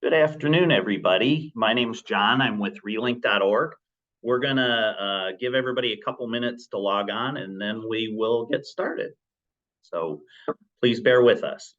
Good afternoon, everybody. My name's John. I'm with relink.org. We're going to give everybody a couple minutes to log on, and then we will get started. So please bear with us.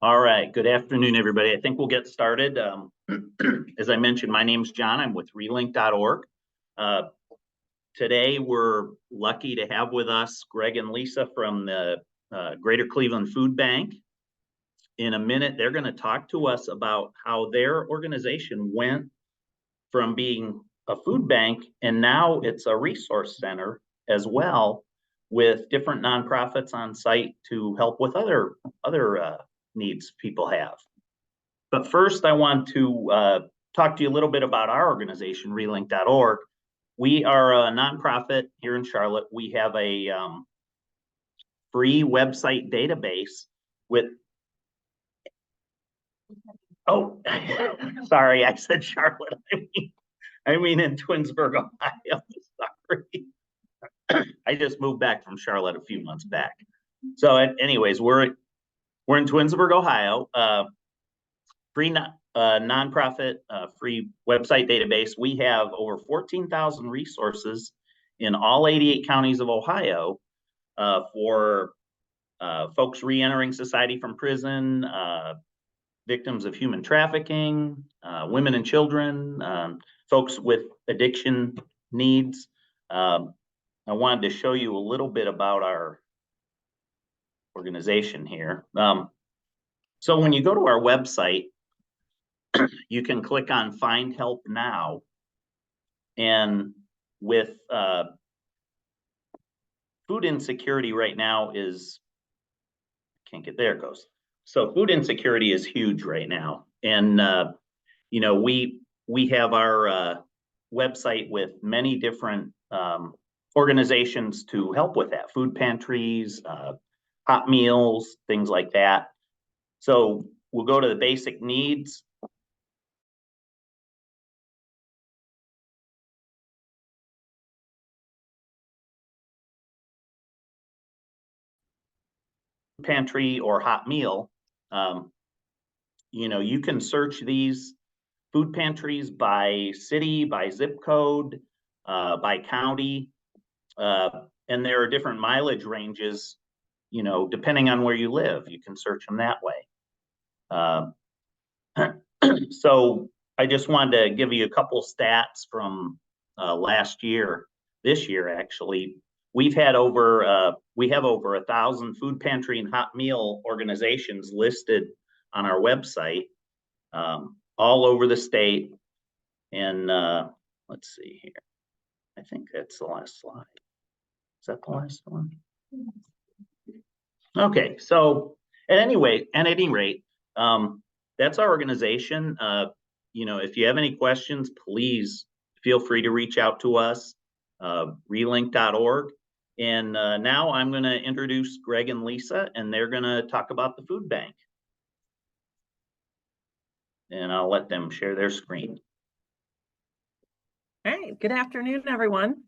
All right. Good afternoon, everybody. I think we'll get started. As I mentioned, my name's John. I'm with relink.org. Today, we're lucky to have with us Greg and Lisa from the Greater Cleveland Food Bank. In a minute, they're going to talk to us about how their organization went from being a food bank and now it's a resource center as well, with different nonprofits on site to help with other needs people have. But first, I want to talk to you a little bit about our organization, relink.org. We are a nonprofit here in Charlotte. We have a free website database with, oh, sorry, I said Charlotte. I mean in Twinsburg, Ohio. Sorry. I just moved back from Charlotte a few months back. So anyways, we're in Twinsburg, Ohio. Free nonprofit, free website database. We have over 14,000 resources in all 88 counties of Ohio for folks re-entering society from prison, victims of human trafficking, women and children, folks with addiction needs. I wanted to show you a little bit about our organization here. So when you go to our website, you can click on Find Help Now. And with food insecurity right now is, can't get, there it goes. So food insecurity is huge right now. And, you know, we have our website with many different organizations to help with that. Food pantries, hot meals, things like that. So we'll go to the basic needs. Pantry or hot meal. You know, you can search these food pantries by city, by zip code, by county, and there are different mileage ranges, you know, depending on where you live. You can search them that way. So I just wanted to give you a couple stats from last year, this year actually. We have over 1,000 food pantry and hot meal organizations listed on our website, all over the state. And let's see here. I think that's the last slide. Is that the last one? Okay, so at any rate, that's our organization. You know, if you have any questions, please feel free to reach out to us, relink.org. And now I'm going to introduce Greg and Lisa, and they're going to talk about the food bank. And I'll let them share their screen. All right, good afternoon, everyone.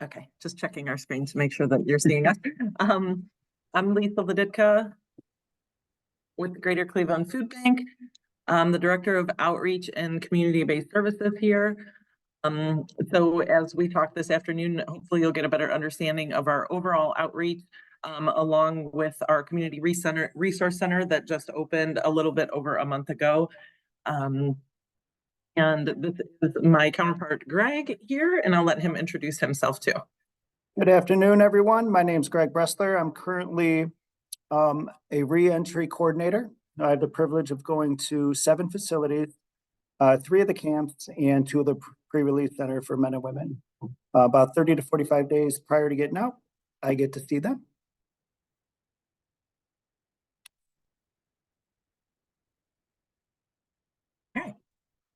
Okay, just checking our screen to make sure that you're seeing us. I'm Lisa Laditka with the Greater Cleveland Food Bank. I'm the Director of Outreach and Community-Based Services here. So as we talk this afternoon, hopefully you'll get a better understanding of our overall outreach, along with our Community Resource Center that just opened a little bit over a month ago. And this is my counterpart, Greg, here, and I'll let him introduce himself too. Good afternoon, everyone. My name is Greg Bressler. I'm currently a re-entry coordinator. I have the privilege of going to 7 facilities, 3 of the camps and 2 of the pre-release center for men and women. About 30 to 45 days prior to getting out, I get to see them. Okay,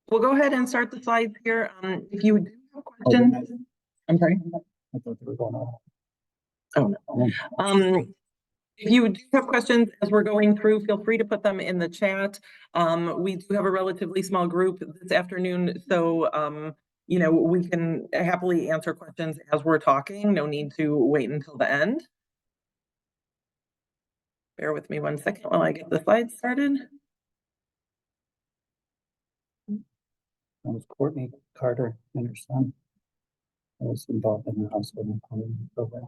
we'll go ahead and start the slides here. If you do have questions, I'm sorry. I thought they were going on. Oh, no. If you do have questions as we're going through, feel free to put them in the chat. We do have a relatively small group this afternoon, so you know, we can happily answer questions as we're talking. No need to wait until the end. Bear with me 1 second while I get the slides started. That was Courtney Carter and her son. I was involved in the household employment program.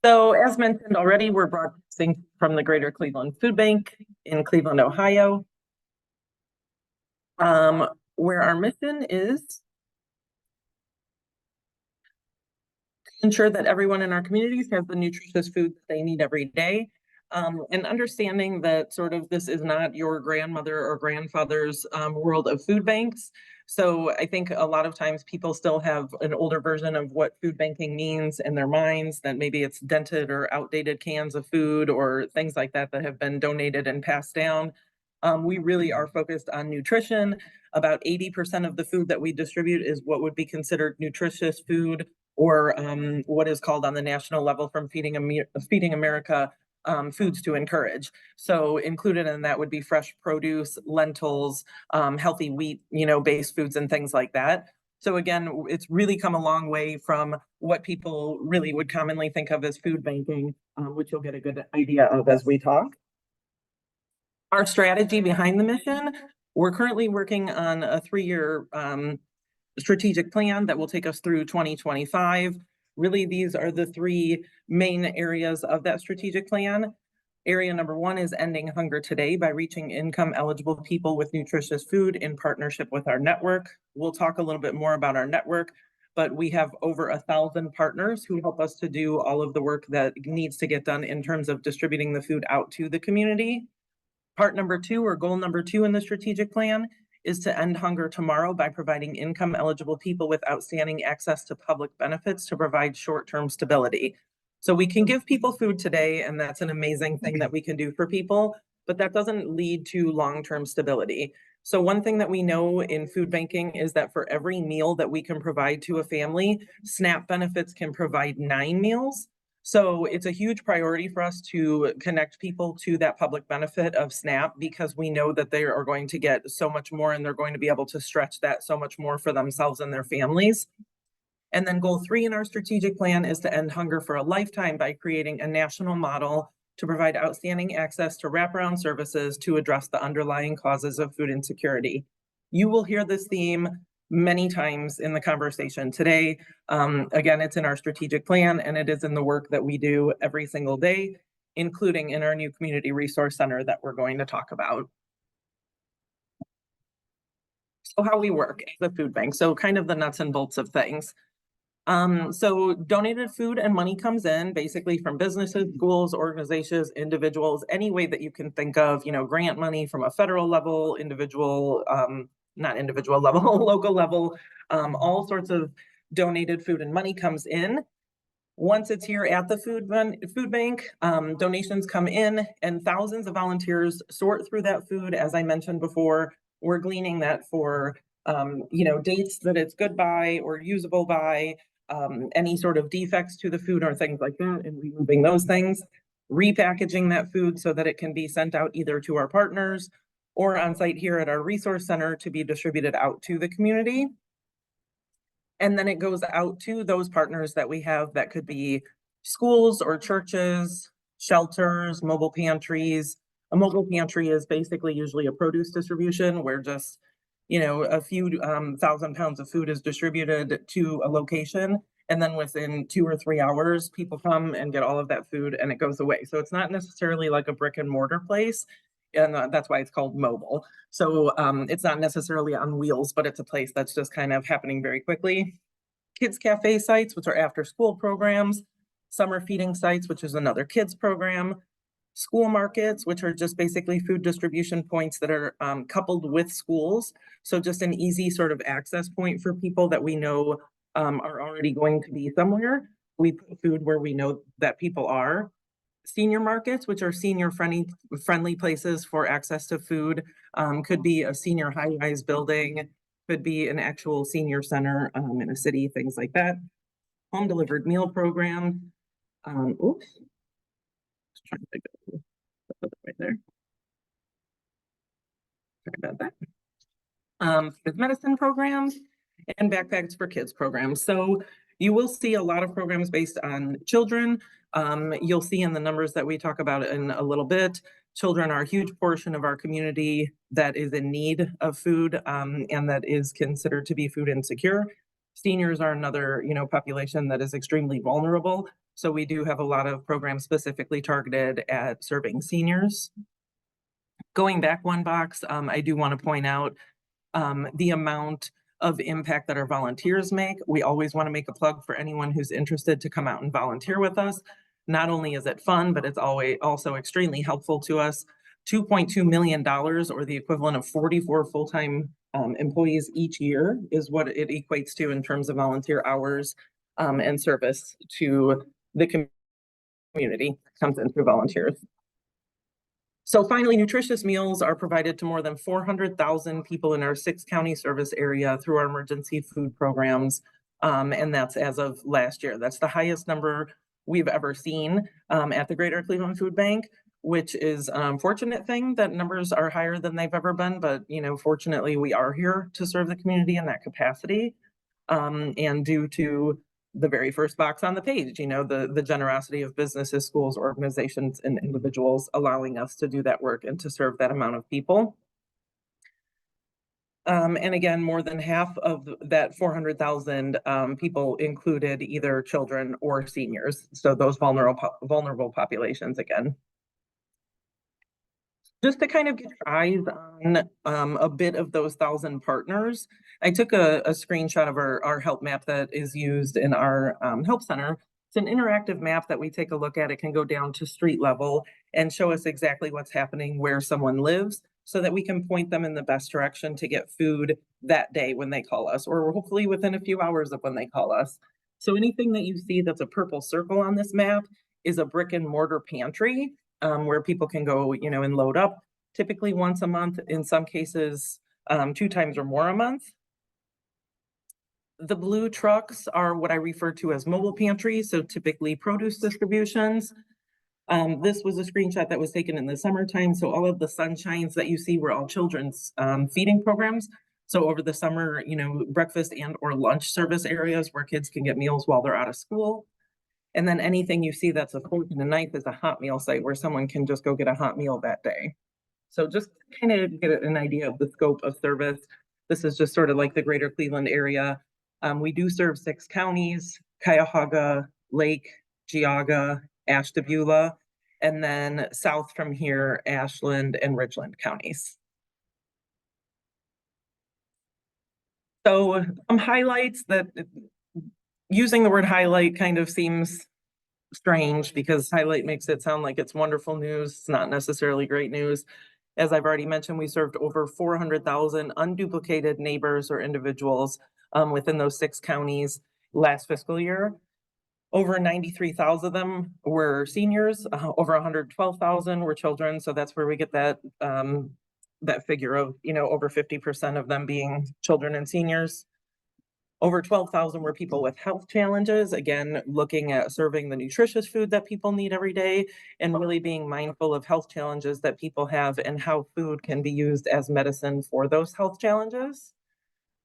So as mentioned already, we're broadcasting from the Greater Cleveland Food Bank in Cleveland, Ohio, where our mission is to ensure that everyone in our communities has the nutritious food that they need every day. And understanding that sort of this is not your grandmother or grandfather's world of food banks. So I think a lot of times people still have an older version of what food banking means in their minds, that maybe it's dented or outdated cans of food or things like that that have been donated and passed down. We really are focused on nutrition. About 80% of the food that we distribute is what would be considered nutritious food, or what is called on the national level from Feeding America, foods to encourage. So included in that would be fresh produce, lentils, healthy wheat, you know, based foods and things like that. So again, it's really come a long way from what people really would commonly think of as food banking, which you'll get a good idea of as we talk. Our strategy behind the mission, we're currently working on a 3-year strategic plan that will take us through 2025. Really, these are the 3 main areas of that strategic plan. Area number 1 is ending hunger today by reaching income eligible people with nutritious food in partnership with our network. We'll talk a little bit more about our network, but we have over 1,000 partners who help us to do all of the work that needs to get done in terms of distributing the food out to the community. Part number 2, or goal number 2 in the strategic plan, is to end hunger tomorrow by providing income eligible people with outstanding access to public benefits to provide short-term stability. So we can give people food today, and that's an amazing thing that we can do for people, but that doesn't lead to long-term stability. So one thing that we know in food banking is that for every meal that we can provide to a family, SNAP benefits can provide 9 meals. So it's a huge priority for us to connect people to that public benefit of SNAP, because we know that they are going to get so much more and they're going to be able to stretch that so much more for themselves and their families. And then goal 3 in our strategic plan is to end hunger for a lifetime by creating a national model to provide outstanding access to wraparound services to address the underlying causes of food insecurity. You will hear this theme many times in the conversation today. Again, it's in our strategic plan, and it is in the work that we do every single day, including in our new community resource center that we're going to talk about. So how we work as a food bank, so kind of the nuts and bolts of things. So donated food and money comes in basically from businesses, schools, organizations, individuals, any way that you can think of, you know, grant money from a federal level, individual, not individual level, local level, all sorts of donated food and money comes in. Once it's here at the food bank, donations come in and thousands of volunteers sort through that food. As I mentioned before, we're gleaning that for, you know, dates that it's good by or usable by, any sort of defects to the food or things like that, and removing those things, repackaging that food so that it can be sent out either to our partners or on site here at our resource center to be distributed out to the community. And then it goes out to those partners that we have that could be schools or churches, shelters, mobile pantries. A mobile pantry is basically usually a produce distribution where just, you know, a few 1,000 pounds of food is distributed to a location. And then within 2 or 3 hours, people come and get all of that food and it goes away. So it's not necessarily like a brick and mortar place. And that's why it's called mobile. So it's not necessarily on wheels, but it's a place that's just kind of happening very quickly. Kids cafe sites, which are after school programs, summer feeding sites, which is another kids program, school markets, which are just basically food distribution points that are coupled with schools. So just an easy sort of access point for people that we know are already going to be somewhere. We put food where we know that people are. Senior markets, which are senior friendly places for access to food, could be a senior high-rise building, could be an actual senior center in a city, things like that. Home delivered meal program. Oops. Just trying to go right there. Sorry about that. With medicine programs and backpacks for kids programs. So you will see a lot of programs based on children. You'll see in the numbers that we talk about in a little bit, children are a huge portion of our community that is in need of food and that is considered to be food insecure. Seniors are another, population that is extremely vulnerable. So we do have a lot of programs specifically targeted at serving seniors. Going back one box, I do want to point out the amount of impact that our volunteers make. We always want to make a plug for anyone who's interested to come out and volunteer with us. Not only is it fun, but it's always also extremely helpful to us. $2.2 million, or the equivalent of 44 full-time employees each year, is what it equates to in terms of volunteer hours and service to the community. Comes in through volunteers. So finally, nutritious meals are provided to more than 400,000 people in our 6-county service area through our emergency food programs. And that's as of last year. That's the highest number we've ever seen at the Greater Cleveland Food Bank, which is an unfortunate thing that numbers are higher than they've ever been. But, fortunately, we are here to serve the community in that capacity. And due to the very first box on the page, the generosity of businesses, schools, organizations, and individuals allowing us to do that work and to serve that amount of people. And again, more than half of that 400,000 people included either children or seniors. So those vulnerable populations again. Just to kind of get your eyes on a bit of those 1,000 partners, I took a screenshot of our help map that is used in our help center. It's an interactive map that we take a look at. It can go down to street level and show us exactly what's happening where someone lives so that we can point them in the best direction to get food that day when they call us, or hopefully within a few hours of when they call us. So anything that you see that's a purple circle on this map is a brick and mortar pantry. Where people can go, and load up, typically once a month, in some cases, 2 times or more a month. The blue trucks are what I refer to as mobile pantries, so typically produce distributions. This was a screenshot that was taken in the summertime, so all of the sunshines that you see were all children's feeding programs. So over the summer, breakfast and or lunch service areas where kids can get meals while they're out of school. And then anything you see that's a fork and a knife is a hot meal site where someone can just go get a hot meal that day. So just kind of get an idea of the scope of service. This is just sort of like the Greater Cleveland area. We do serve 6 counties: Cuyahoga, Lake, Geauga, Ashtabula, and then south from here, Ashland and Ridgeland counties. So some highlights that using the word highlight kind of seems strange because highlight makes it sound like it's wonderful news. It's not necessarily great news. As I've already mentioned, we served over 400,000 unduplicated neighbors or individuals within those 6 counties last fiscal year. Over 93,000 of them were seniors, over 112,000 were children. So that's where we get that that figure of, over 50% of them being children and seniors. Over 12,000 were people with health challenges, again, looking at serving the nutritious food that people need every day and really being mindful of health challenges that people have and how food can be used as medicine for those health challenges.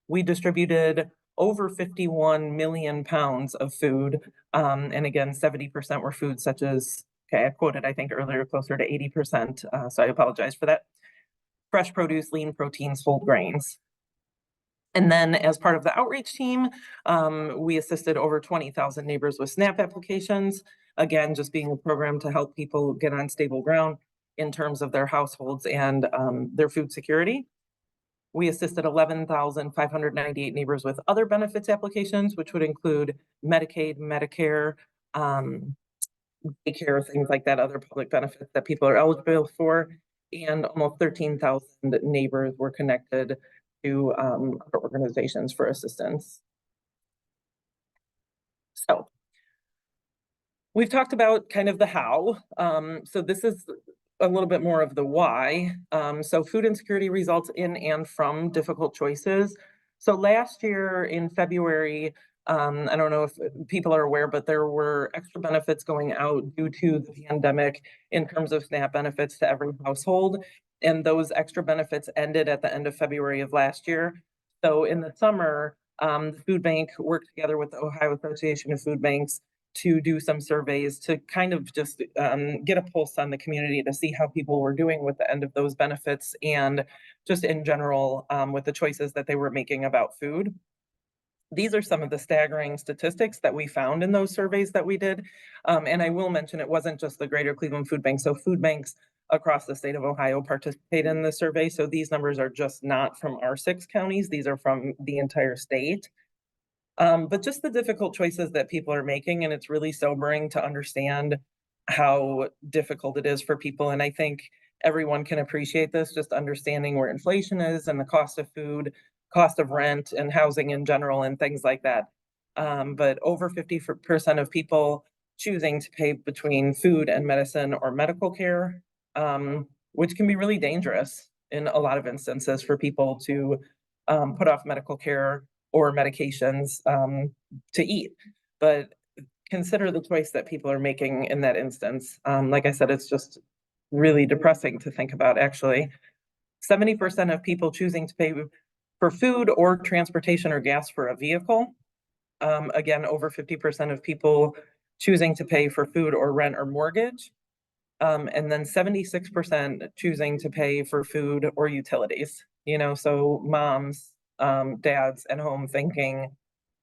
We distributed over 51 million pounds of food. And again, 70% were foods such as, I quoted, I think earlier, closer to 80%. So I apologize for that. Fresh produce, lean proteins, whole grains. And then as part of the outreach team, we assisted over 20,000 neighbors with SNAP applications. Again, just being a program to help people get on stable ground in terms of their households and their food security. We assisted 11,598 neighbors with other benefits applications, which would include Medicaid, Medicare, daycare, things like that, other public benefits that people are eligible for. And almost 13,000 neighbors were connected to other organizations for assistance. So we've talked about kind of the how. So this is a little bit more of the why. So food insecurity results in and from difficult choices. So last year in February, I don't know if people are aware, but there were extra benefits going out due to the pandemic in terms of SNAP benefits to every household. And those extra benefits ended at the end of February of last year. So in the summer, the food bank worked together with the Ohio Association of Food Banks to do some surveys to kind of just get a pulse on the community to see how people were doing with the end of those benefits and just in general with the choices that they were making about food. These are some of the staggering statistics that we found in those surveys that we did. And I will mention it wasn't just the Greater Cleveland Food Bank. So food banks across the state of Ohio participate in the survey. So these numbers are just not from our 6 counties. These are from the entire state. But just the difficult choices that people are making, and it's really sobering to understand how difficult it is for people. And I think everyone can appreciate this, just understanding where inflation is and the cost of food, cost of rent and housing in general and things like that. But over 50% of people choosing to pay between food and medicine or medical care, which can be really dangerous in a lot of instances for people to put off medical care or medications to eat. But consider the choice that people are making in that instance. Like I said, it's just really depressing to think about, actually. 70% of people choosing to pay for food or transportation or gas for a vehicle. Again, over 50% of people choosing to pay for food or rent or mortgage. And then 76% choosing to pay for food or utilities. You know, so moms, dads at home thinking,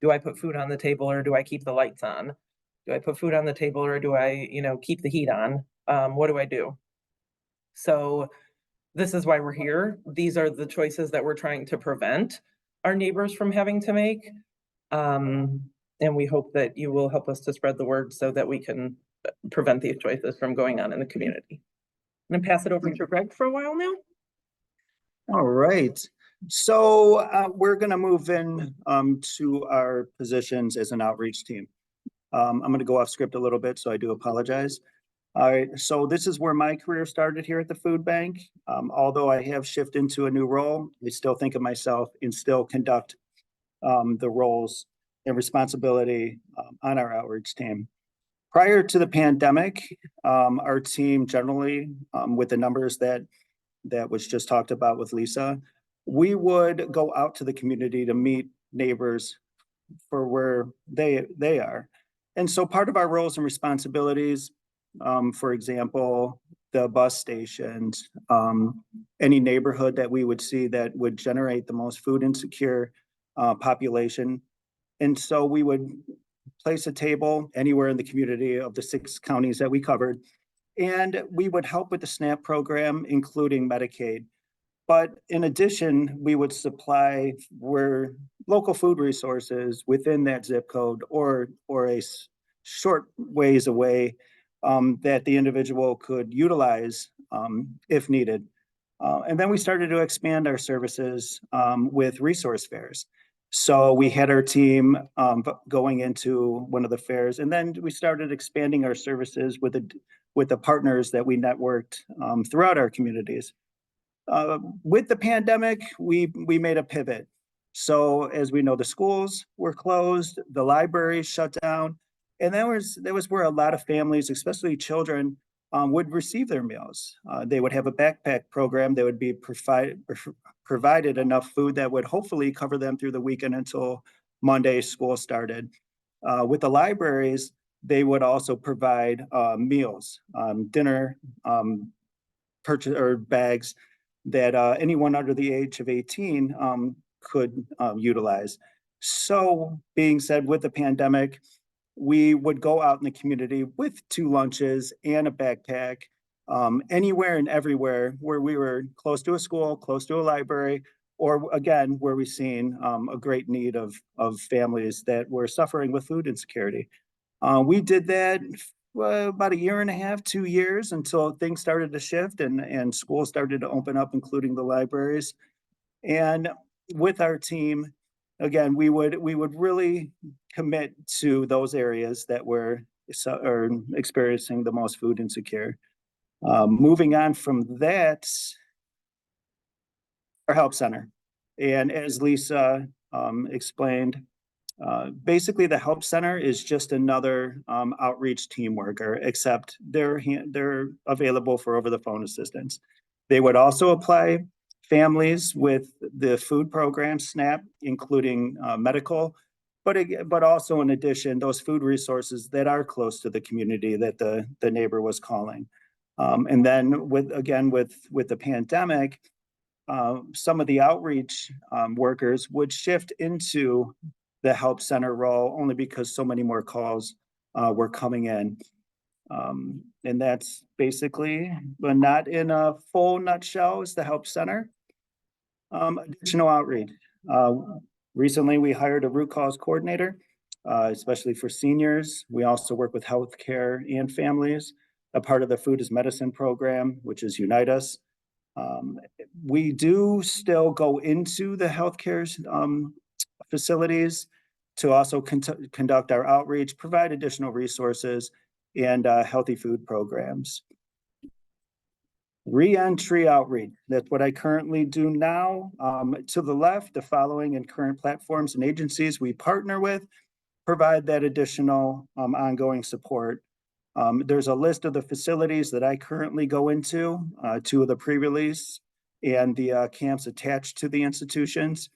do I put food on the table or do I keep the lights on? Do I put food on the table or do I, keep the heat on? What do I do? So this is why we're here. These are the choices that we're trying to prevent our neighbors from having to make. And we hope that you will help us to spread the word so that we can prevent these choices from going on in the community. I'm gonna pass it over to Greg for a while now. All right. So we're going to move in to our positions as an outreach team. I'm going to go off script a little bit, so I do apologize. All right. So this is where my career started here at the food bank. Although I have shifted into a new role, I still think of myself and still conduct the roles and responsibility on our outreach team. Prior to the pandemic, our team generally, with the numbers that was just talked about with Lisa, we would go out to the community to meet neighbors for where they are. And so part of our roles and responsibilities, for example, the bus stations, any neighborhood that we would see that would generate the most food insecure population. And so we would place a table anywhere in the community of the 6 counties that we covered. And we would help with the SNAP program, including Medicaid. But in addition, we would supply where local food resources within that zip code or a short ways away that the individual could utilize if needed. And then we started to expand our services with resource fairs. So we had our team going into one of the fairs, and then we started expanding our services with the partners that we networked throughout our communities. With the pandemic, we made a pivot. So as we know, the schools were closed, the libraries shut down, and that was where a lot of families, especially children, would receive their meals. They would have a backpack program. They would be provided enough food that would hopefully cover them through the weekend until Monday school started. With the libraries, they would also provide meals, dinner, purchase or bags that anyone under the age of 18 could utilize. So being said, with the pandemic, we would go out in the community with 2 lunches and a backpack, anywhere and everywhere where we were close to a school, close to a library, or again, where we've seen a great need of families that were suffering with food insecurity. We did that about 1.5 years, 2 years, until things started to shift and schools started to open up, including the libraries. And with our team, again, we would really commit to those areas that were are experiencing the most food insecure. Moving on from that, our help center. And as Lisa explained, basically the help center is just another outreach team worker, except they're available for over the phone assistance. They would also apply families with the food program SNAP, including medical, but also in addition, those food resources that are close to the community that the neighbor was calling. And then with the pandemic, some of the outreach workers would shift into the help center role only because so many more calls were coming in. And that's basically, but not in a full nutshell, is the help center. Additional outreach. Recently, we hired a root cause coordinator, especially for seniors. We also work with healthcare and families. A part of the Food is Medicine program, which is Unite Us. We do still go into the healthcare facilities to also conduct our outreach, provide additional resources, and healthy food programs. Re-entry outreach, that's what I currently do now. To the left, the following and current platforms and agencies we partner with provide that additional ongoing support. There's a list of the facilities that I currently go into, 2 of the pre-release and the camps attached to the institutions.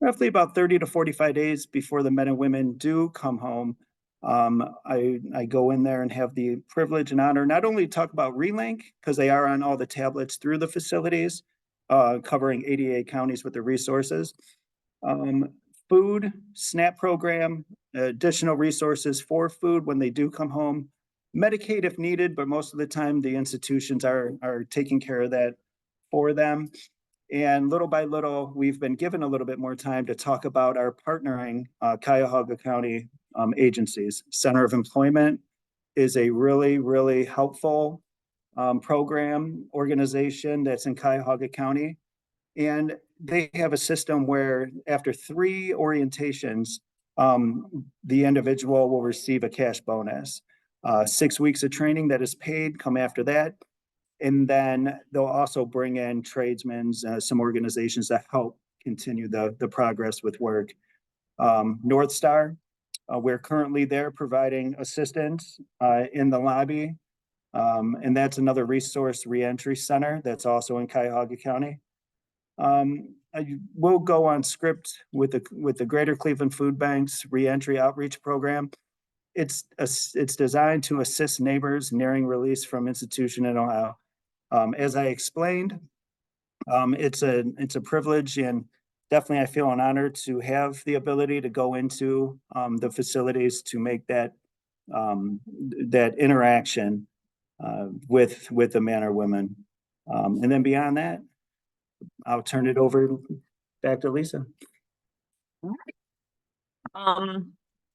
Roughly about 30 to 45 days before the men and women do come home, I go in there and have the privilege and honor not only to talk about Relink, because they are on all the tablets through the facilities, covering 88 counties with the resources, food, SNAP program, additional resources for food when they do come home, Medicaid if needed, but most of the time the institutions are taking care of that for them. And little by little, we've been given a little bit more time to talk about our partnering Cuyahoga County agencies. Center of Employment is a really, really helpful program organization that's in Cuyahoga County. And they have a system where after 3 orientations, the individual will receive a cash bonus. 6 weeks of training that is paid come after that. And then they'll also bring in tradesmen, some organizations that help continue the progress with work. North Star, we're currently there providing assistance in the lobby. And that's another resource reentry center that's also in Cuyahoga County. I will go on script with the Greater Cleveland Food Bank's reentry outreach program. It's designed to assist neighbors nearing release from institution in Ohio. As I explained, it's a privilege, and definitely I feel an honor to have the ability to go into the facilities to make that interaction with the man or woman. And then beyond that, I'll turn it over back to Lisa.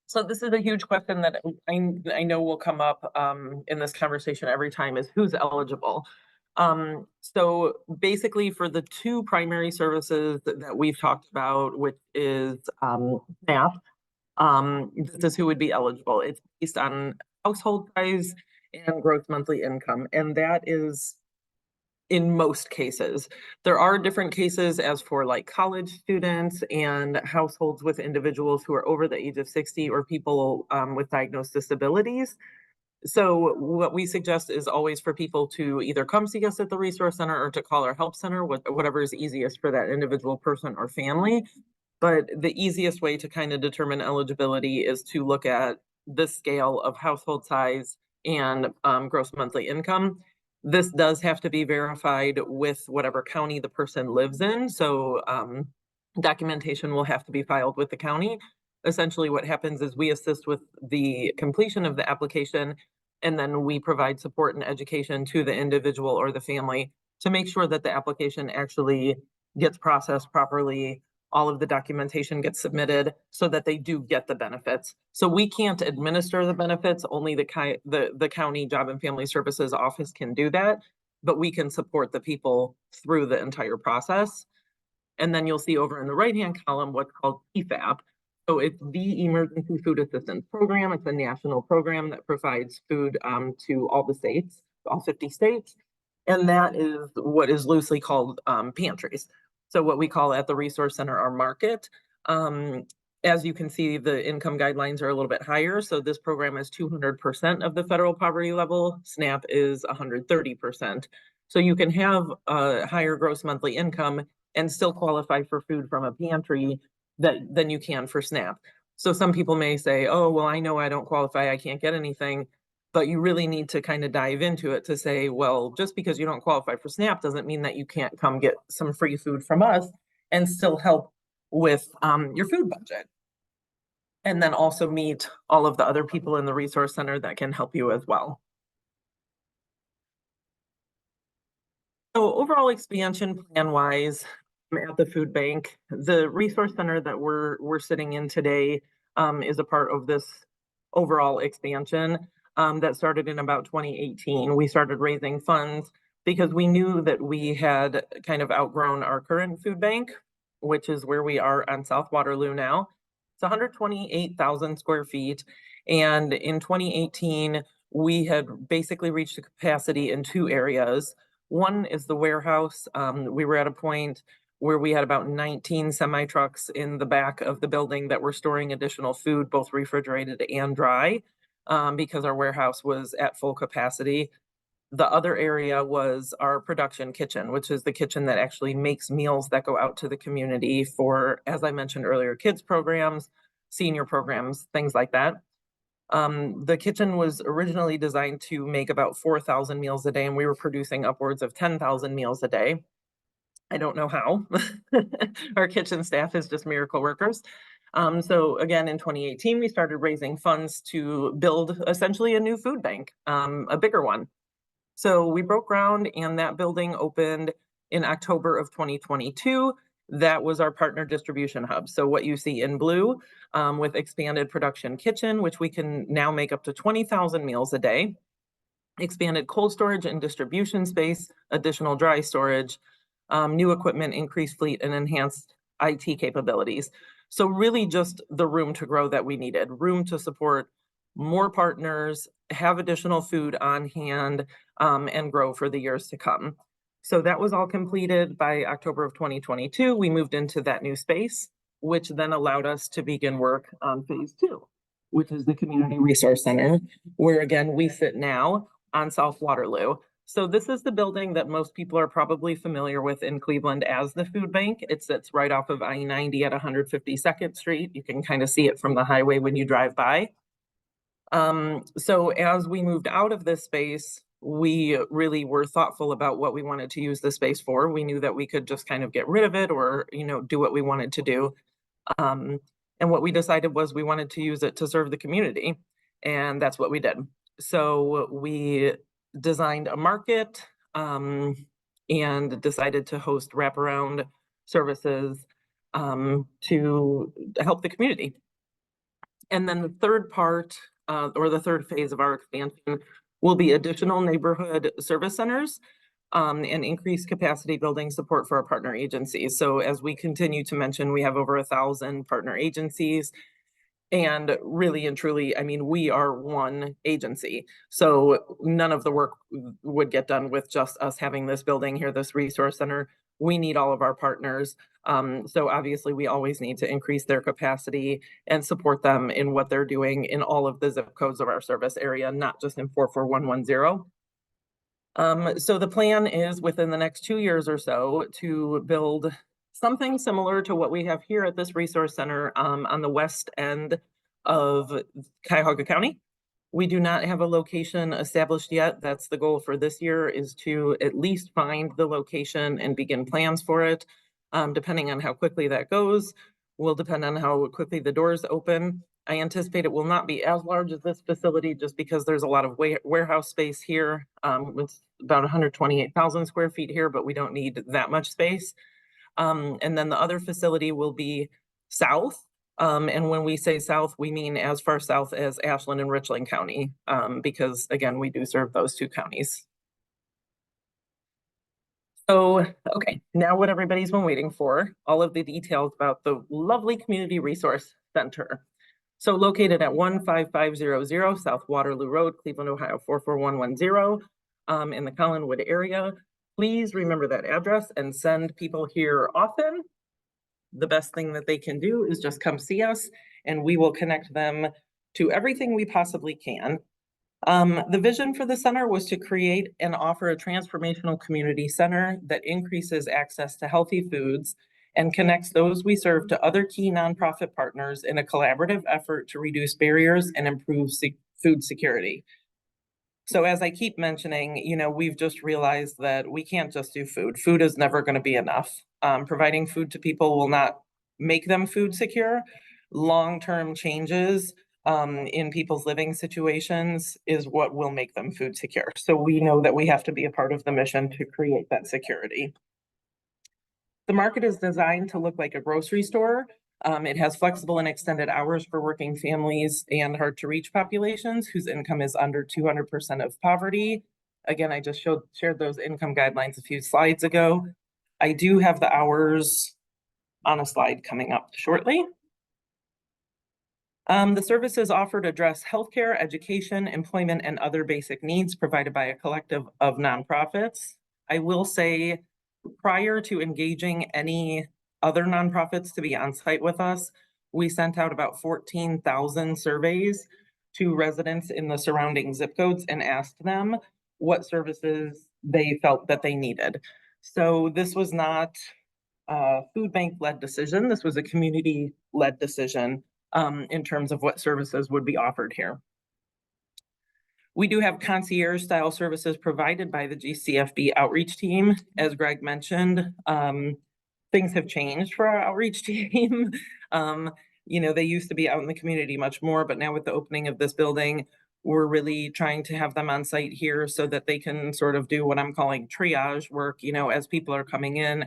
So this is a huge question that I know will come up in this conversation every time, is who's eligible. So basically for the 2 primary services that we've talked about, which is SNAP, this is who would be eligible. It's based on household size and gross monthly income, and that is in most cases. There are different cases as for like college students and households with individuals who are over the age of 60 or people with diagnosed disabilities. So what we suggest is always for people to either come see us at the resource center or to call our help center, whatever is easiest for that individual person or family. But the easiest way to kind of determine eligibility is to look at the scale of household size and gross monthly income. This does have to be verified with whatever county the person lives in. So documentation will have to be filed with the county. Essentially, what happens is we assist with the completion of the application, and then we provide support and education to the individual or the family to make sure that the application actually gets processed properly. All of the documentation gets submitted so that they do get the benefits. So we can't administer the benefits, only the county Job and Family Services office can do that, but we can support the people through the entire process. And then you'll see over in the right-hand column what's called PFAP. So it's the Emergency Food Assistance Program. It's a national program that provides food to all the states, all 50 states. And that is what is loosely called pantries. So what we call at the Resource Center our market. As you can see, the income guidelines are a little bit higher. So this program is 200% of the federal poverty level. SNAP is 130%. So you can have a higher gross monthly income and still qualify for food from a pantry than you can for SNAP. So some people may say, oh, well, I know I don't qualify, I can't get anything. But you really need to kind of dive into it to say, well, just because you don't qualify for SNAP doesn't mean that you can't come get some free food from us and still help with your food budget. And then also meet all of the other people in the Resource Center that can help you as well. So overall expansion plan-wise, at the food bank, the Resource Center that we're sitting in today is a part of this overall expansion that started in about 2018. We started raising funds because we knew that we had kind of outgrown our current food bank, which is where we are on South Waterloo now. It's 128,000 square feet. And in 2018, we had basically reached a capacity in two areas. One is the warehouse. We were at a point where we had about 19 semi-trucks in the back of the building that were storing additional food, both refrigerated and dry, because our warehouse was at full capacity. The other area was our production kitchen, which is the kitchen that actually makes meals that go out to the community for, as I mentioned earlier, kids programs, senior programs, things like that. The kitchen was originally designed to make about 4,000 meals a day, and we were producing upwards of 10,000 meals a day. I don't know how. Our kitchen staff is just miracle workers. So again, in 2018, we started raising funds to build essentially a new food bank, a bigger one. So we broke ground and that building opened in October of 2022. That was our partner distribution hub. So what you see in blue with expanded production kitchen, which we can now make up to 20,000 meals a day, expanded cold storage and distribution space, additional dry storage, new equipment, increased fleet, and enhanced IT capabilities. So really just the room to grow that we needed, room to support more partners, have additional food on hand, and grow for the years to come. So that was all completed by October of 2022. We moved into that new space, which then allowed us to begin work on phase 2, which is the Community Resource Center, where again, we sit now on South Waterloo. So this is the building that most people are probably familiar with in Cleveland as the food bank. It sits right off of I-90 at 152nd Street. You can kind of see it from the highway when you drive by. So as we moved out of this space, we really were thoughtful about what we wanted to use the space for. We knew that we could just kind of get rid of it or, do what we wanted to do. And what we decided was we wanted to use it to serve the community. And that's what we did. So we designed a market and decided to host wraparound services to help the community. And then the third part or the third phase of our expansion will be additional neighborhood service centers and increased capacity building support for our partner agencies. So as we continue to mention, we have over 1,000 partner agencies. And really and truly, I mean, we are one agency. So none of the work would get done with just us having this building here, this resource center. We need all of our partners. So obviously we always need to increase their capacity and support them in what they're doing in all of the zip codes of our service area, not just in 44110. So the plan is within the next 2 years or so to build something similar to what we have here at this resource center on the west end of Cuyahoga County. We do not have a location established yet. That's the goal for this year, is to at least find the location and begin plans for it. Depending on how quickly that goes, will depend on how quickly the doors open. I anticipate it will not be as large as this facility just because there's a lot of warehouse space here. It's about 128,000 square feet here, but we don't need that much space. And then the other facility will be south. And when we say south, we mean as far south as Ashland and Richland County, because again, we do serve those two counties. So, okay, now what everybody's been waiting for, all of the details about the lovely Community Resource Center. So located at 15500 South Waterloo Road, Cleveland, Ohio, 44110, in the Collinwood area. Please remember that address and send people here often. The best thing that they can do is just come see us and we will connect them to everything we possibly can. The vision for the center was to create and offer a transformational community center that increases access to healthy foods and connects those we serve to other key nonprofit partners in a collaborative effort to reduce barriers and improve food security. So as I keep mentioning, you know, we've just realized that we can't just do food. Food is never going to be enough. Providing food to people will not make them food secure. Long-term changes in people's living situations is what will make them food secure. So we know that we have to be a part of the mission to create that security. The market is designed to look like a grocery store. It has flexible and extended hours for working families and hard to reach populations whose income is under 200% of poverty. Again, I just shared those income guidelines a few slides ago. I do have the hours on a slide coming up shortly. The services offered address healthcare, education, employment, and other basic needs provided by a collective of nonprofits. I will say, prior to engaging any other nonprofits to be on site with us, we sent out about 14,000 surveys to residents in the surrounding zip codes and asked them what services they felt that they needed. So this was not a food bank-led decision. This was a community-led decision in terms of what services would be offered here. We do have concierge style services provided by the GCFB outreach team. As Greg mentioned, things have changed for our outreach team. You know, they used to be out in the community much more, but now with the opening of this building, we're really trying to have them on site here so that they can sort of do what I'm calling triage work, you know, as people are coming in,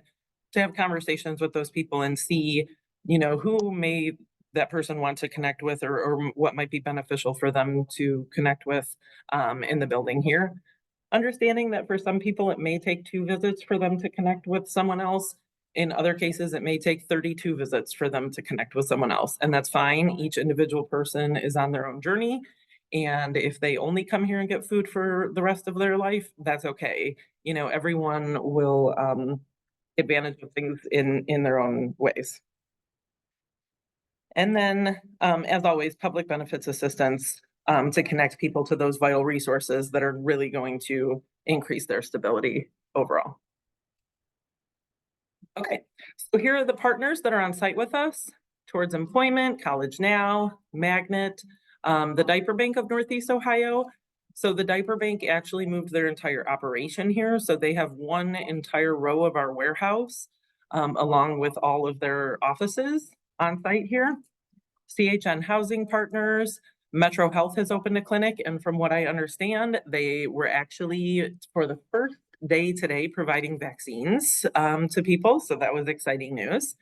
to have conversations with those people and see, you know, who may that person want to connect with or what might be beneficial for them to connect with in the building here. Understanding that for some people, it may take 2 visits for them to connect with someone else. In other cases, it may take 32 visits for them to connect with someone else, and that's fine. Each individual person is on their own journey. And if they only come here and get food for the rest of their life, that's okay. You know, everyone will advantage of things in their own ways. And then, as always, public benefits assistance to connect people to those vital resources that are really going to increase their stability overall. Okay, so here are the partners that are on site with us: Towards Employment, College Now, Magnet, the Diaper Bank of Northeast Ohio. So the Diaper Bank actually moved their entire operation here. So they have one entire row of our warehouse, along with all of their offices on site here. CHN Housing Partners, Metro Health has opened a clinic, and from what I understand, they were actually, for the first day today, providing vaccines to people, so that was exciting news.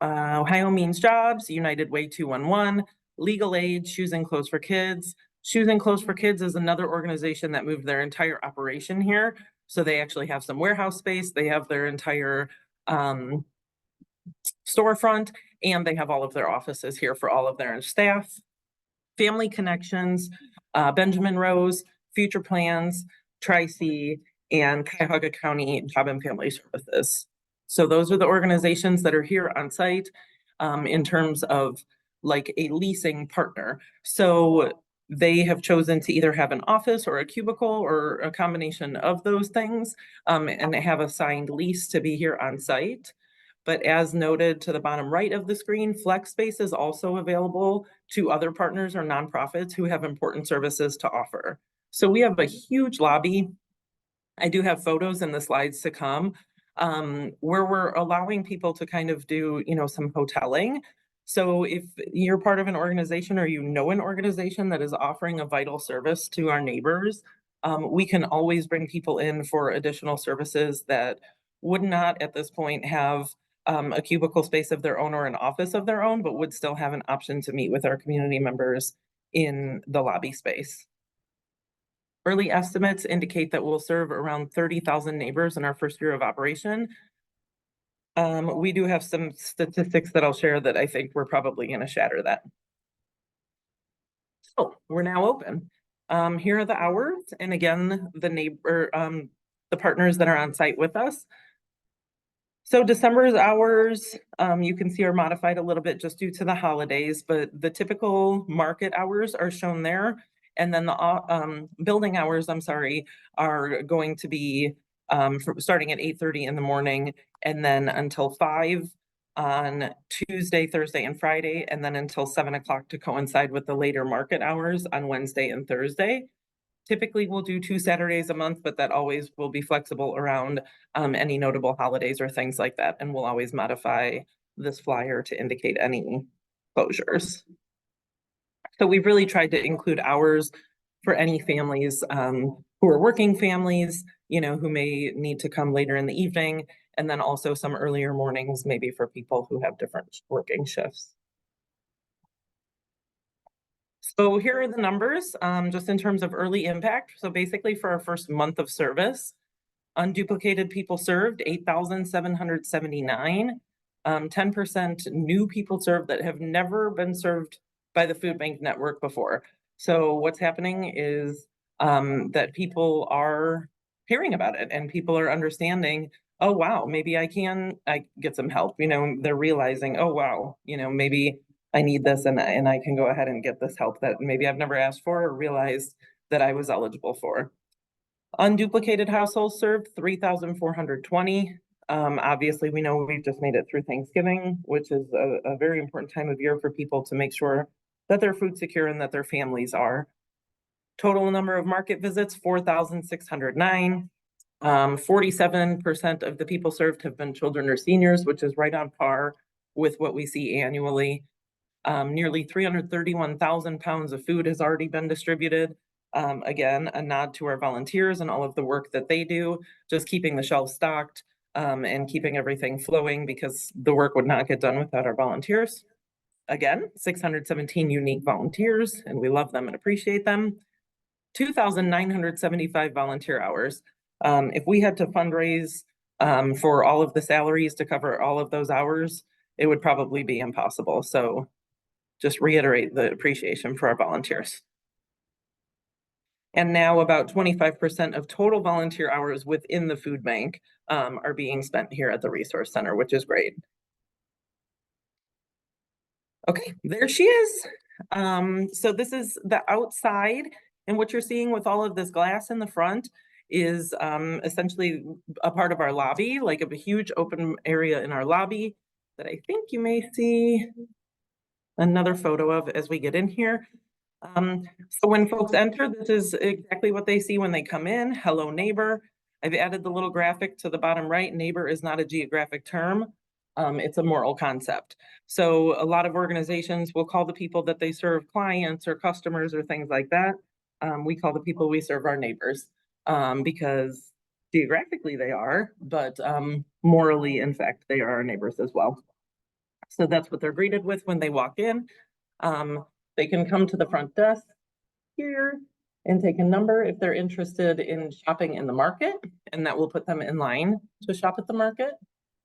Ohio Means Jobs, United Way 211, Legal Aid, Shoes and Clothes for Kids. Shoes and Clothes for Kids is another organization that moved their entire operation here, so they actually have some warehouse space, they have their entire storefront, and they have all of their offices here for all of their staff. Family Connections, Benjamin Rose, Future Plans, Tri-C, and Cuyahoga County Job and Family Services. So those are the organizations that are here on site in terms of like a leasing partner. So they have chosen to either have an office or a cubicle or a combination of those things, and they have a signed lease to be here on site. But as noted to the bottom right of the screen, flex space is also available to other partners or nonprofits who have important services to offer. So we have a huge lobby. I do have photos in the slides to come where we're allowing people to kind of do, some hoteling. So if you're part of an organization or an organization that is offering a vital service to our neighbors, we can always bring people in for additional services that would not at this point have a cubicle space of their own or an office of their own, but would still have an option to meet with our community members in the lobby space. Early estimates indicate that we'll serve around 30,000 neighbors in our first year of operation. We do have some statistics that I'll share that I think we're probably going to shatter that. So we're now open. Here are the hours, and again, the partners that are on site with us. So December's hours, you can see are modified a little bit just due to the holidays, but the typical market hours are shown there. And then the building hours, are going to be starting at 8:30 in the morning and then until 5 on Tuesday, Thursday, and Friday, and then until 7 o'clock to coincide with the later market hours on Wednesday and Thursday. Typically, we'll do 2 Saturdays a month, but that always will be flexible around any notable holidays or things like that. And we'll always modify this flyer to indicate any closures. So we've really tried to include hours for any families who are working families, who may need to come later in the evening, and then also some earlier mornings, maybe for people who have different working shifts. So here are the numbers, just in terms of early impact. So basically for our first month of service, unduplicated people served, 8,779. 10% new people served that have never been served by the food bank network before. So what's happening is that people are hearing about it and people are understanding, oh, wow, maybe I get some help. They're realizing, oh, wow, maybe I need this and I can go ahead and get this help that maybe I've never asked for or realized that I was eligible for. Unduplicated households served, 3,420. Obviously, we know we've just made it through Thanksgiving, which is a very important time of year for people to make sure that they're food secure and that their families are. Total number of market visits, 4,609. 47% of the people served have been children or seniors, which is right on par with what we see annually. Nearly 331,000 pounds of food has already been distributed. Again, a nod to our volunteers and all of the work that they do, just keeping the shelves stocked and keeping everything flowing, because the work would not get done without our volunteers. Again, 617 unique volunteers, and we love them and appreciate them. 2,975 volunteer hours. If we had to fundraise for all of the salaries to cover all of those hours, it would probably be impossible. So just reiterate the appreciation for our volunteers. And now about 25% of total volunteer hours within the food bank are being spent here at the Resource Center, which is great. Okay, there she is. So this is the outside, and what you're seeing with all of this glass in the front is essentially a part of our lobby, like a huge open area in our lobby that I think you may see another photo of as we get in here. So when folks enter, this is exactly what they see when they come in. Hello, neighbor. I've added the little graphic to the bottom right. Neighbor is not a geographic term. It's a moral concept. So a lot of organizations will call the people that they serve clients or customers or things like that. We call the people we serve our neighbors because geographically they are, but morally, in fact, they are our neighbors as well. So that's what they're greeted with when they walk in. They can come to the front desk here and take a number if they're interested in shopping in the market, and that will put them in line to shop at the market.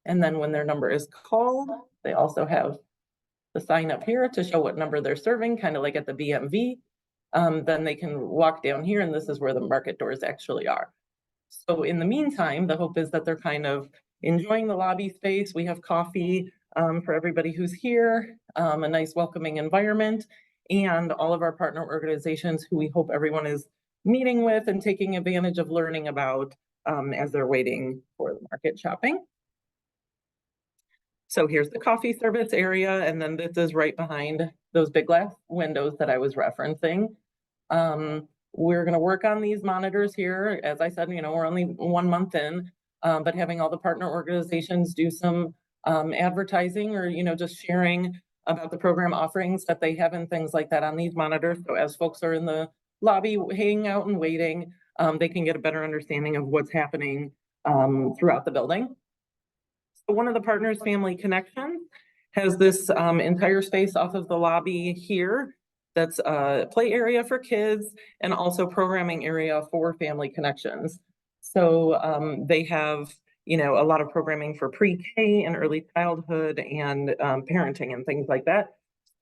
And then when their number is called, they also have the sign up here to show what number they're serving, kind of like at the BMV. Then they can walk down here, and this is where the market doors actually are. So in the meantime, the hope is that they're kind of enjoying the lobby space. We have coffee for everybody who's here, a nice welcoming environment, and all of our partner organizations who we hope everyone is meeting with and taking advantage of learning about as they're waiting for the market shopping. So here's the coffee service area, and then this is right behind those big glass windows that I was referencing. We're going to work on these monitors here. As I said, we're only 1 month in. but having all the partner organizations do some advertising or, just sharing about the program offerings that they have and things like that on these monitors. So as folks are in the lobby hanging out and waiting, they can get a better understanding of what's happening throughout the building. So one of the partners, Family Connections, has this entire space off of the lobby here that's a play area for kids and also programming area for Family Connections. So they have, a lot of programming for pre-K and early childhood and parenting and things like that.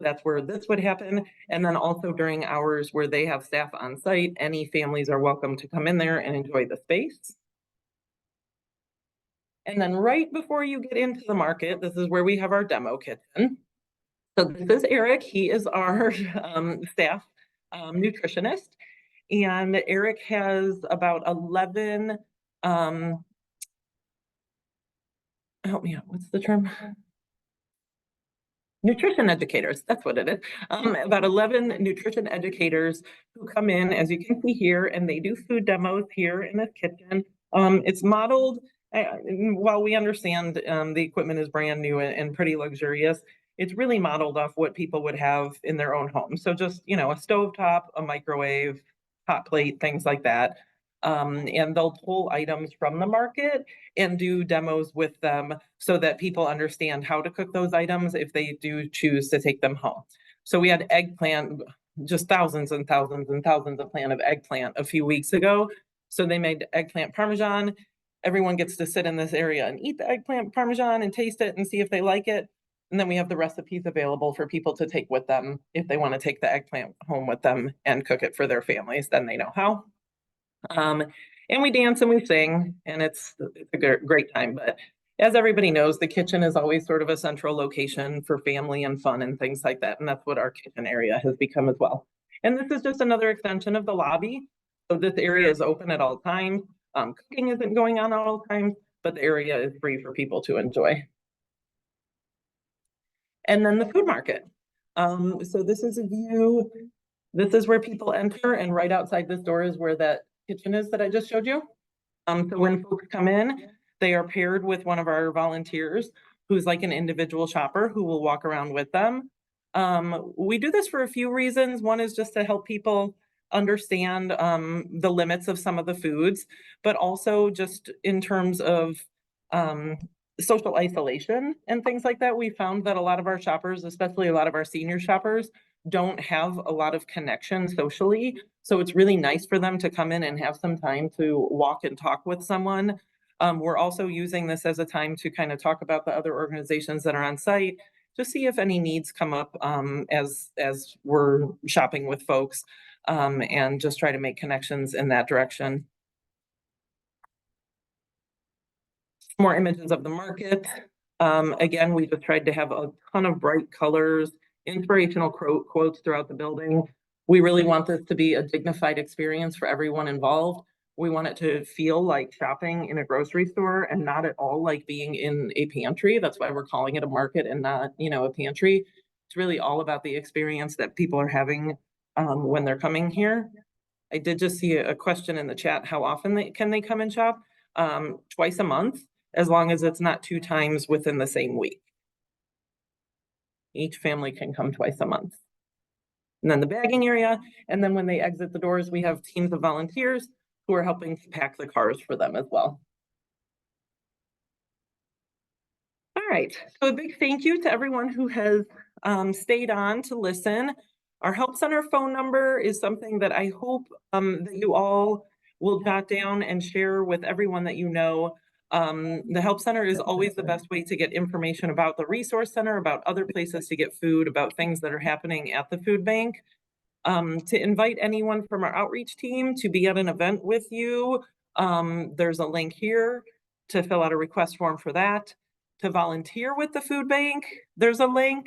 That's where this would happen. And then also during hours where they have staff on site, any families are welcome to come in there and enjoy the space. And then right before you get into the market, this is where we have our demo kitchen. So this is Eric. He is our staff nutritionist. And Eric has about 11, help me out, what's the term? Nutrition educators, that's what it is. About 11 nutrition educators who come in, as you can see here, and they do food demos here in this kitchen. It's modeled, while we understand the equipment is brand new and pretty luxurious, it's really modeled off what people would have in their own home. So just, a stovetop, a microwave, hot plate, things like that. And they'll pull items from the market and do demos with them so that people understand how to cook those items if they do choose to take them home. So we had eggplant, just thousands and thousands and thousands of plants of eggplant a few weeks ago. So they made eggplant Parmesan. Everyone gets to sit in this area and eat the eggplant Parmesan and taste it and see if they like it. And then we have the recipes available for people to take with them if they want to take the eggplant home with them and cook it for their families, then they know how. And we dance and we sing, and it's a great time. But as everybody knows, the kitchen is always sort of a central location for family and fun and things like that. And that's what our kitchen area has become as well. And this is just another extension of the lobby. So this area is open at all times. Cooking isn't going on at all times, but the area is free for people to enjoy. And then the food market. So this is a view. This is where people enter, and right outside this door is where that kitchen is that I just showed you. So when folks come in, they are paired with one of our volunteers who's like an individual shopper who will walk around with them. We do this for a few reasons. One is just to help people understand the limits of some of the foods, but also just in terms of social isolation and things like that. We found that a lot of our shoppers, especially a lot of our senior shoppers, don't have a lot of connection socially. So it's really nice for them to come in and have some time to walk and talk with someone. We're also using this as a time to kind of talk about the other organizations that are on site, to see if any needs come up as we're shopping with folks, and just try to make connections in that direction. More images of the market. Again, we just tried to have a ton of bright colors, inspirational quotes throughout the building. We really want this to be a dignified experience for everyone involved. We want it to feel like shopping in a grocery store and not at all like being in a pantry. That's why we're calling it a market and not, a pantry. It's really all about the experience that people are having when they're coming here. I did just see a question in the chat. How often can they come and shop? Twice a month, as long as it's not 2 times within the same week. Each family can come twice a month. And then the bagging area. And then when they exit the doors, we have teams of volunteers who are helping to pack the cars for them as well. All right, so a big thank you to everyone who has stayed on to listen. Our Help Center phone number is something that I hope that you all will jot down and share with everyone that you know. The Help Center is always the best way to get information about the Resource Center, about other places to get food, about things that are happening at the food bank. To invite anyone from our outreach team to be at an event with you, there's a link here to fill out a request form for that. To volunteer with the food bank, there's a link.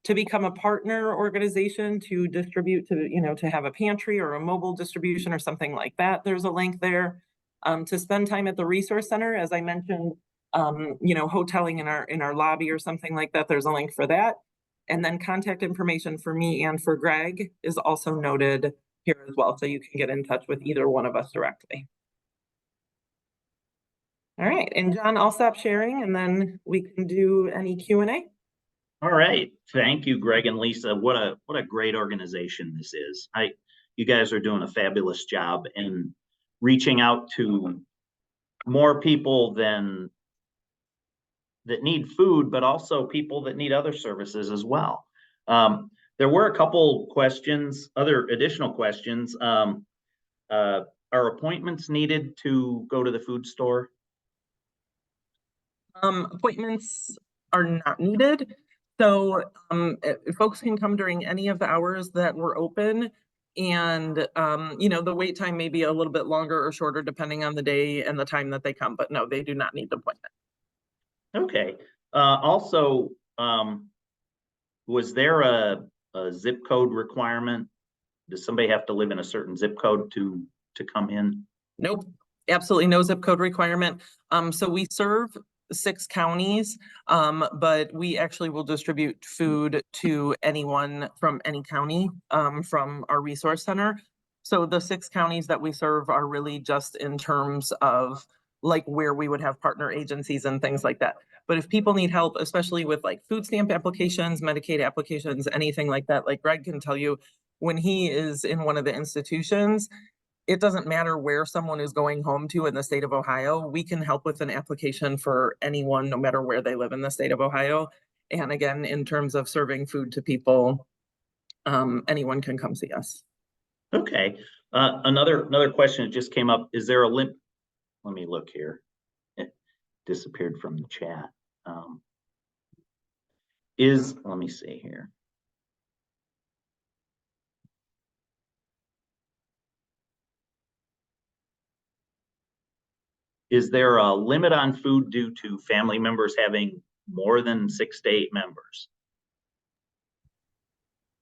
To become a partner organization to distribute to have a pantry or a mobile distribution or something like that, there's a link there. To spend time at the Resource Center, as I mentioned, hoteling in our lobby or something like that, there's a link for that. And then contact information for me and for Greg is also noted here as well, so you can get in touch with either one of us directly. All right, and John, I'll stop sharing and then we can do any Q&A. All right. Thank you, Greg and Lisa. What a great organization this is. You guys are doing a fabulous job in reaching out to more people that need food, but also people that need other services as well. There were a couple questions, other additional questions. Are appointments needed to go to the food store? Appointments are not needed. So folks can come during any of the hours that we're open. And, the wait time may be a little bit longer or shorter depending on the day and the time that they come. But no, they do not need an appointment. Okay. Also, was there a zip code requirement? Does somebody have to live in a certain zip code to come in? Nope, absolutely no zip code requirement. So we serve 6 counties, but we actually will distribute food to anyone from any county from our resource center. So the 6 counties that we serve are really just in terms of like where we would have partner agencies and things like that. But if people need help, especially with like food stamp applications, Medicaid applications, anything like that, like Greg can tell you, when he is in one of the institutions, it doesn't matter where someone is going home to in the state of Ohio. We can help with an application for anyone, no matter where they live in the state of Ohio. And again, in terms of serving food to people, anyone can come see us. Okay. Another question that just came up. Is there a limit? Let me look here. It disappeared from the chat. Let me see here. Is there a limit on food due to family members having more than 6 to 8 members?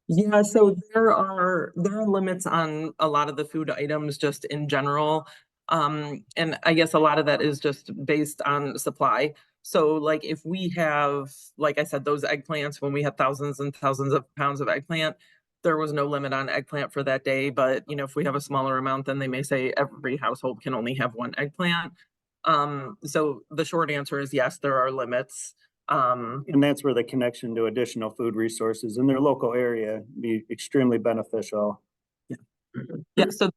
Yeah, so there are limits on a lot of the food items just in general. And I guess a lot of that is just based on supply. So like if we have, like I said, those eggplants, when we had thousands and thousands of pounds of eggplant, there was no limit on eggplant for that day. But if we have a smaller amount, then they may say every household can only have 1 eggplant. So the short answer is yes, there are limits. And that's where the connection to additional food resources in their local area be extremely beneficial. Yeah, so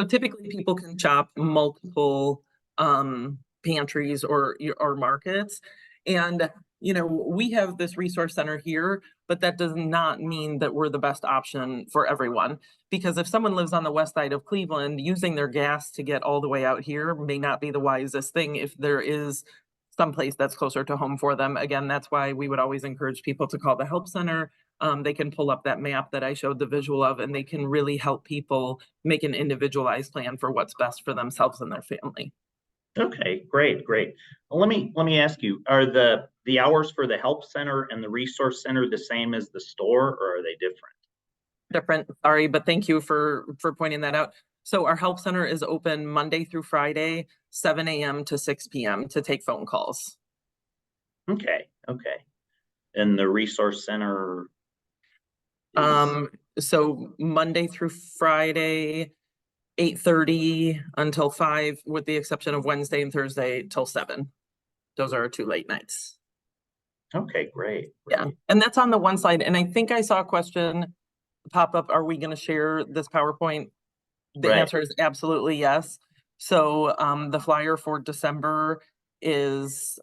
typically people can shop multiple pantries or markets. And we have this resource center here, but that does not mean that we're the best option for everyone. Because if someone lives on the west side of Cleveland, using their gas to get all the way out here may not be the wisest thing if there is someplace that's closer to home for them. Again, that's why we would always encourage people to call the help center. They can pull up that map that I showed the visual of, and they can really help people make an individualized plan for what's best for themselves and their family. Okay, great. Well, let me ask you, are the hours for the help center and the resource center the same as the store, or are they different? Different, sorry, but thank you for pointing that out. So our help center is open Monday through Friday, 7 a.m. to 6 p.m. to take phone calls. Okay. And the resource center So Monday through Friday, 8:30 until 5, with the exception of Wednesday and Thursday till 7. Those are our 2 late nights. Okay, great. Yeah, and that's on the one slide. And I think I saw a question pop up. Are we going to share this PowerPoint? The answer is absolutely yes. So the flyer for December is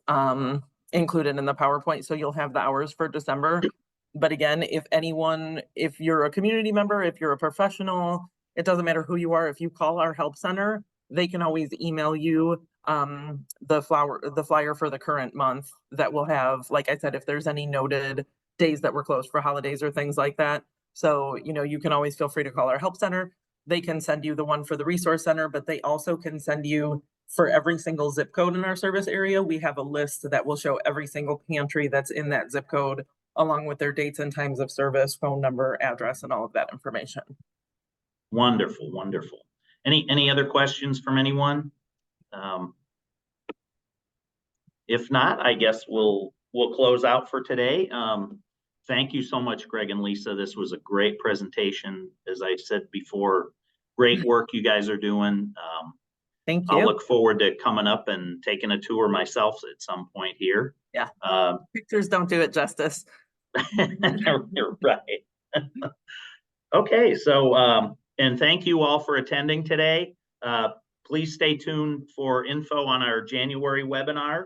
included in the PowerPoint. So you'll have the hours for December. But again, if you're a community member, if you're a professional, it doesn't matter who you are. If you call our help center, they can always email you the flyer for the current month that will have, like I said, if there's any noted days that were closed for holidays or things like that. So, you can always feel free to call our help center. They can send you the one for the resource center, but they also can send you for every single zip code in our service area. We have a list that will show every single pantry that's in that zip code, along with their dates and times of service, phone number, address, and all of that information. Wonderful. Any other questions from anyone? If not, I guess we'll close out for today. Thank you so much, Greg and Lisa. This was a great presentation. As I said before, great work you guys are doing. Thank I'll you. look forward to coming up and taking a tour myself at some point here. Yeah. Um, Pictures don't do it justice. You're right. Okay, so, and thank you all for attending today. Please stay tuned for info on our January webinar.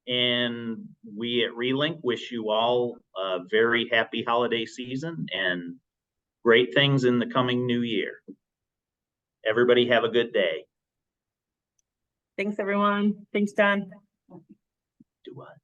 And we at Relink wish you all a very happy holiday season and great things in the coming new year. Everybody have a good day. Thanks, everyone. Thanks, John. Do what?